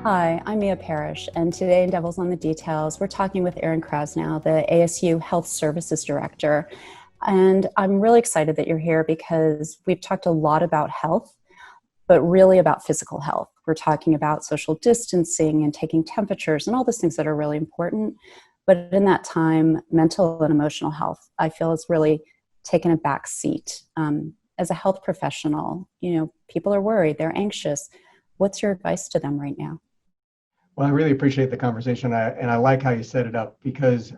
Hi, I'm Mia Parrish, and today in Devils on the Details, we're talking with Erin Krasnow, the ASU Health Services Director. And I'm really excited that you're here because we've talked a lot about health, but really about physical health. We're talking about social distancing and taking temperatures and all those things that are really important. But in that time, mental and emotional health, I feel, has really taken a back seat. As a health professional, people are worried, they're anxious. What's your advice to them right now? Well, I really appreciate the conversation, and I like how you set it up because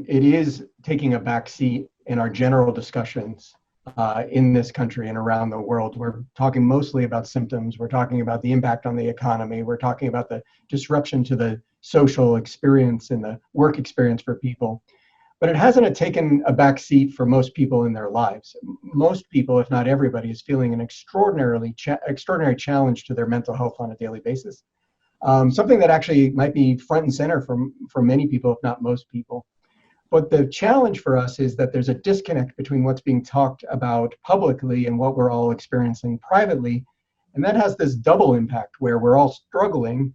it is taking a back seat in our general discussions in this country and around the world. We're talking mostly about symptoms. We're talking about the impact on the economy. We're talking about the disruption to the social experience and the work experience for people. But it hasn't taken a back seat for most people in their lives. Most people, if not everybody, is feeling an extraordinary challenge to their mental health on a daily basis. Something that actually might be front and center for many people, if not most people. But the challenge for us is that there's a disconnect between what's being talked about publicly and what we're all experiencing privately. And that has this double impact where we're all struggling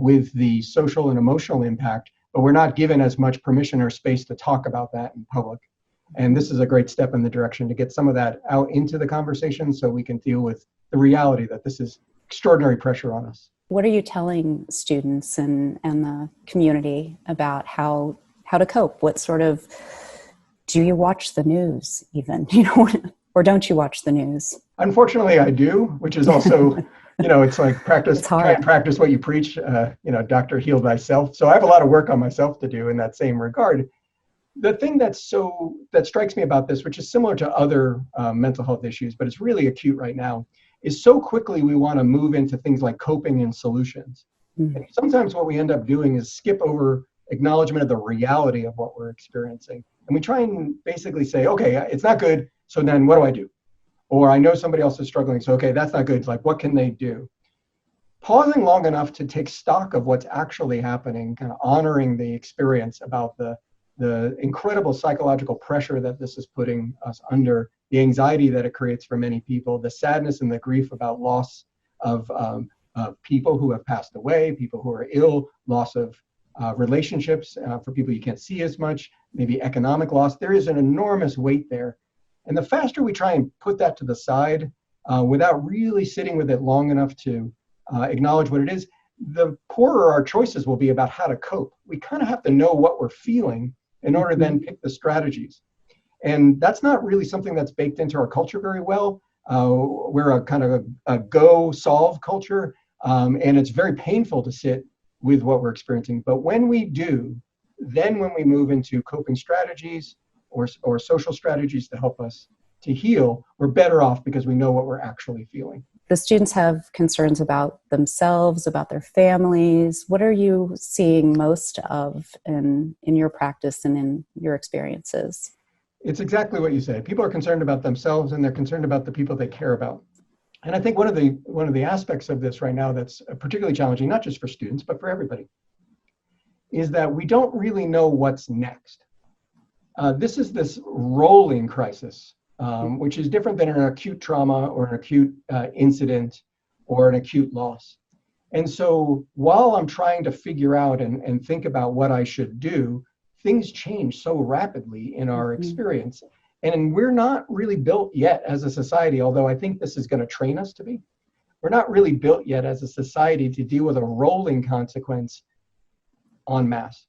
with the social and emotional impact, but we're not given as much permission or space to talk about that in public. And this is a great step in the direction to get some of that out into the conversation so we can deal with the reality that this is extraordinary pressure on us. What are you telling students and the community about how to cope? What sort of, do you watch the news even, or don't you watch the news? Unfortunately, I do, which is also, it's like try and practice what you preach, doctor, heal thyself. So I have a lot of work on myself to do in that same regard. The thing that strikes me about this, which is similar to other mental health issues, but it's really acute right now, is so quickly we want to move into things like coping and solutions. Mm-hmm. And sometimes what we end up doing is skip over acknowledgement of the reality of what we're experiencing. And we try and basically say, okay, it's not good, so then what do I do? Or I know somebody else is struggling, so okay, that's not good. It's like, what can they do? Pausing long enough to take stock of what's actually happening, kind of honoring the experience about the incredible psychological pressure that this is putting us under, the anxiety that it creates for many people, the sadness and the grief about loss of people who have passed away, people who are ill, loss of relationships for people you can't see as much, maybe economic loss. There is an enormous weight there. And the faster we try and put that to the side without really sitting with it long enough to acknowledge what it is, the poorer our choices will be about how to cope. We kind of have to know what we're feeling in order to then pick the strategies. And that's not really something that's baked into our culture very well. We're a kind of a go solve culture, and it's very painful to sit with what we're experiencing. But when we do, then when we move into coping strategies or social strategies to help us to heal, we're better off because we know what we're actually feeling. The students have concerns about themselves, about their families. What are you seeing most of in your practice and in your experiences? It's exactly what you said. People are concerned about themselves and they're concerned about the people they care about. And I think one of the aspects of this right now that's particularly challenging, not just for students, but for everybody, is that we don't really know what's next. This is this rolling crisis, which is different than an acute trauma or an acute incident or an acute loss. And so while I'm trying to figure out and think about what I should do, things change so rapidly in our experience. And we're not really built yet as a society, although I think this is going to train us to be. We're not really built yet as a society to deal with a rolling consequence en masse.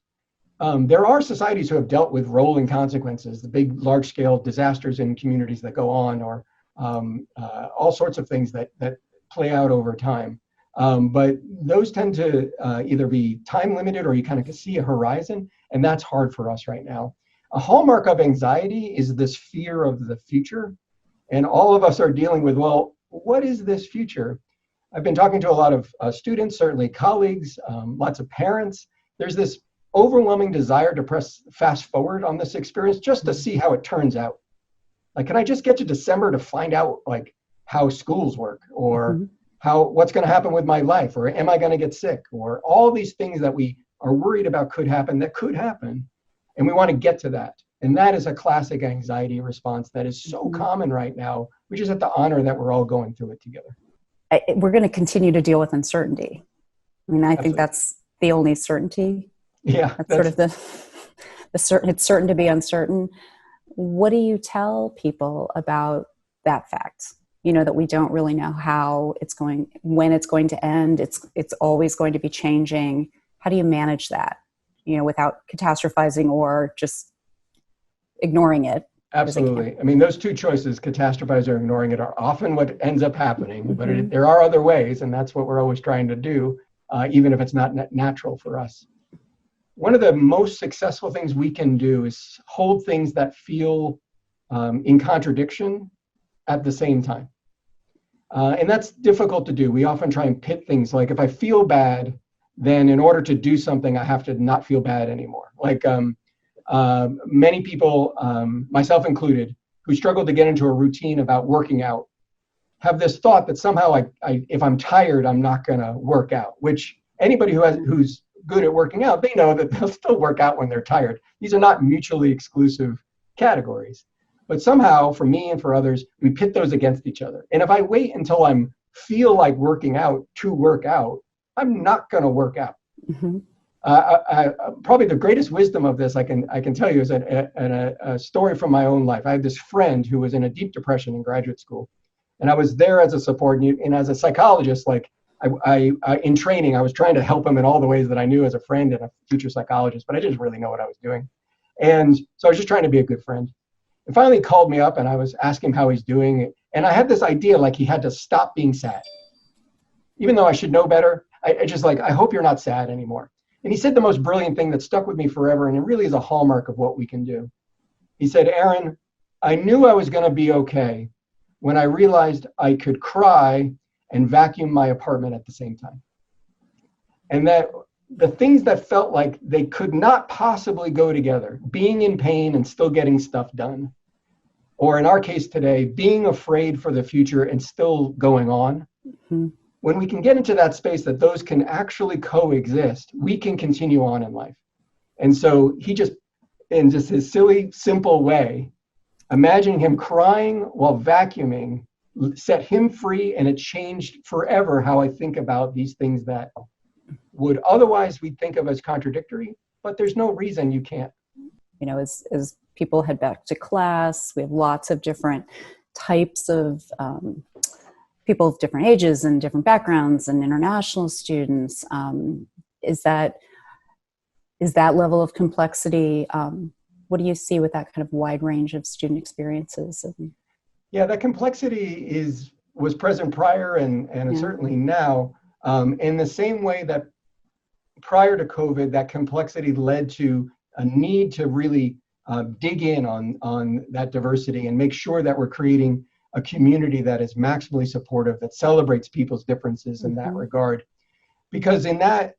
There are societies who have dealt with rolling consequences, the big, large-scale disasters in communities that go on, or all sorts of things that play out over time. But those tend to either be time-limited or you kind of see a horizon, and that's hard for us right now. A hallmark of anxiety is this fear of the future, and all of us are dealing with, well, what is this future? I've been talking to a lot of students, certainly colleagues, lots of parents. There's this overwhelming desire to press fast forward on this experience just to see how it turns out. Like, can I just get to December to find out like how schools work, or what's going to happen with my life, or am I going to get sick, or all these things that we are worried about could happen, and we want to get to that. And that is a classic anxiety response that is so common right now. We just have to honor that we're all going through it together. We're going to continue to deal with uncertainty. I mean, I think Absolutely. that's the only certainty. Yeah, That's sort of the certain, it's certain to be uncertain. What do you tell people about that fact? You know, that we don't really know how it's going, when it's going to end. It's always going to be changing. How do you manage that, you know, without catastrophizing or just ignoring it as it can? absolutely. I mean, those two choices, catastrophize or ignoring it, are often what ends up happening, but Mm-hmm. there are other ways, and that's what we're always trying to do, even if it's not natural for us. One of the most successful things we can do is hold things that feel in contradiction at the same time. And that's difficult to do. We often try and pit things like, if I feel bad, then in order to do something, I have to not feel bad anymore. Like many people, myself included, who struggle to get into a routine about working out, have this thought that somehow if I'm tired, I'm not going to work out, which anybody who's good at working out, they know that they'll still work out when they're tired. These are not mutually exclusive categories. But somehow, for me and for others, we pit those against each other. And if I wait until I feel like working out to work out, I'm not going to work out. Mm-hmm. Probably the greatest wisdom of this I can tell you is a story from my own life. I had this friend who was in a deep depression in graduate school, and I was there as a support, and as a psychologist, like in training, I was trying to help him in all the ways that I knew as a friend and a future psychologist, but I didn't really know what I was doing. And so I was just trying to be a good friend. And finally he called me up and I was asking him how he's doing. And I had this idea like he had to stop being sad. Even though I should know better, I just like, I hope you're not sad anymore. And he said the most brilliant thing that stuck with me forever, and it really is a hallmark of what we can do. He said, Aaron, I knew I was going to be okay when I realized I could cry and vacuum my apartment at the same time. And that the things that felt like they could not possibly go together, being in pain and still getting stuff done, or in our case today, being afraid for the future and still going on, Mm-hmm. when we can get into that space that those can actually coexist, we can continue on in life. And so he just, in just his silly, simple way, imagining him crying while vacuuming set him free, and it changed forever how I think about these things that would otherwise we think of as contradictory, but there's no reason you can't. You know, as people head back to class, we have lots of different types of people of different ages and different backgrounds and international students. Is that level of complexity? What do you see with that kind of wide range of student experiences? Yeah, that complexity was present prior and Yeah. certainly now, in the same way that prior to COVID, that complexity led to a need to really dig in on that diversity and make sure that we're creating a community that is maximally supportive, that celebrates people's differences in that regard. Because in that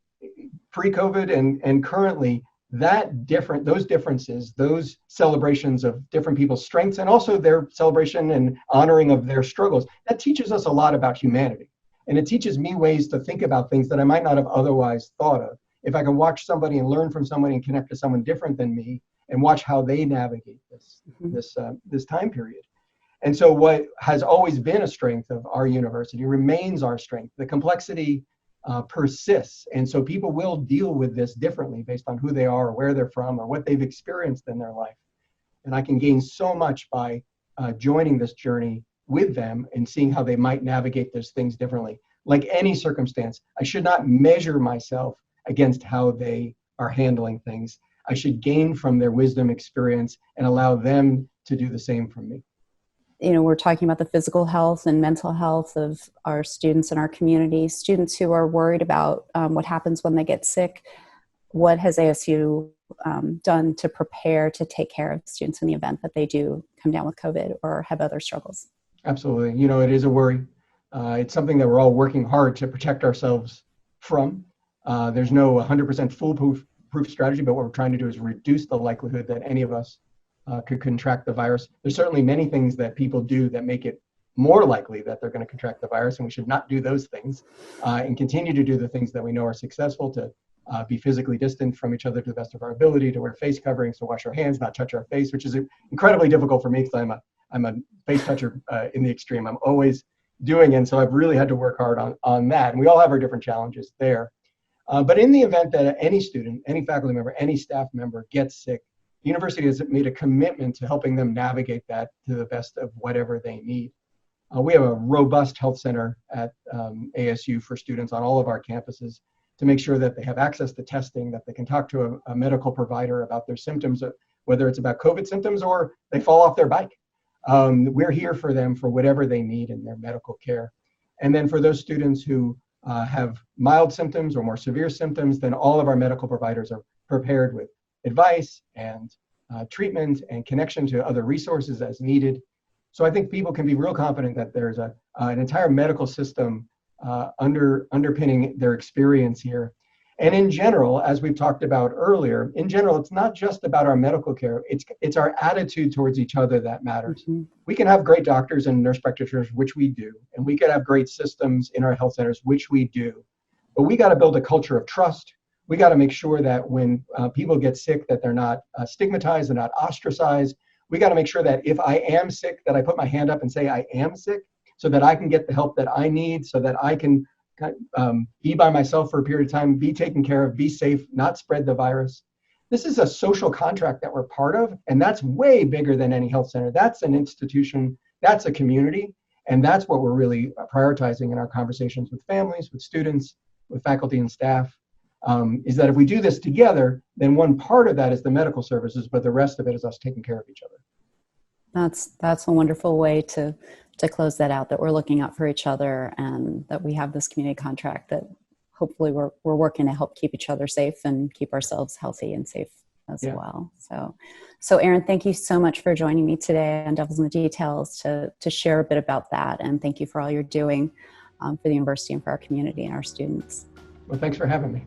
pre-COVID and currently, those differences, those celebrations of different people's strengths, and also their celebration and honoring of their struggles, that teaches us a lot about humanity. And it teaches me ways to think about things that I might not have otherwise thought of. If I can watch somebody and learn from somebody and connect to someone different than me and watch how they navigate this time period. And so what has always been a strength of our university remains our strength. The complexity persists. And so people will deal with this differently based on who they are or where they're from or what they've experienced in their life. And I can gain so much by joining this journey with them and seeing how they might navigate those things differently. Like any circumstance, I should not measure myself against how they are handling things. I should gain from their wisdom, experience, and allow them to do the same from me. You know, we're talking about the physical health and mental health of our students in our community, students who are worried about what happens when they get sick. What has ASU done to prepare to take care of students in the event that they do come down with COVID or have other struggles? Absolutely. You know, it is a worry. It's something that we're all working hard to protect ourselves from. There's no 100% foolproof strategy, but what we're trying to do is reduce the likelihood that any of us could contract the virus. There's certainly many things that people do that make it more likely that they're going to contract the virus, and we should not do those things and continue to do the things that we know are successful, to be physically distant from each other to the best of our ability, to wear face coverings, to wash our hands, not touch our face, which is incredibly difficult for me because I'm a face toucher in the extreme. I'm always doing it, and so I've really had to work hard on that. And we all have our different challenges there. But in the event that any student, any faculty member, any staff member gets sick, the university has made a commitment to helping them navigate that to the best of whatever they need. We have a robust health center at ASU for students on all of our campuses to make sure that they have access to testing, that they can talk to a medical provider about their symptoms, whether it's about COVID symptoms or they fall off their bike. We're here for them for whatever they need in their medical care. And then for those students who have mild symptoms or more severe symptoms, then all of our medical providers are prepared with advice and treatment and connection to other resources as needed. So I think people can be real confident that there's an entire medical system underpinning their experience here. And in general, as we've talked about earlier, in general, it's not just about our medical care, it's our attitude towards each other that matters. Mm-hmm. We can have great doctors and nurse practitioners, which we do, and we can have great systems in our health centers, which we do. But we got to build a culture of trust. We got to make sure that when people get sick, that they're not stigmatized, they're not ostracized. We got to make sure that if I am sick, that I put my hand up and say I am sick, so that I can get the help that I need, so that I can be by myself for a period of time, be taken care of, be safe, not spread the virus. This is a social contract that we're part of, and that's way bigger than any health center. That's an institution, that's a community, and that's what we're really prioritizing in our conversations with families, with students, with faculty and staff, is that if we do this together, then one part of that is the medical services, but the rest of it is us taking care of each other. That's a wonderful way to close that out, that we're looking out for each other and that we have this community contract that hopefully we're working to help keep each other safe and keep ourselves healthy and safe as well. So Aaron, thank you so much for joining me today on Devils in the Details to share a bit about that. And thank you for all you're doing for the university and for our community and our students. Well, thanks for having me.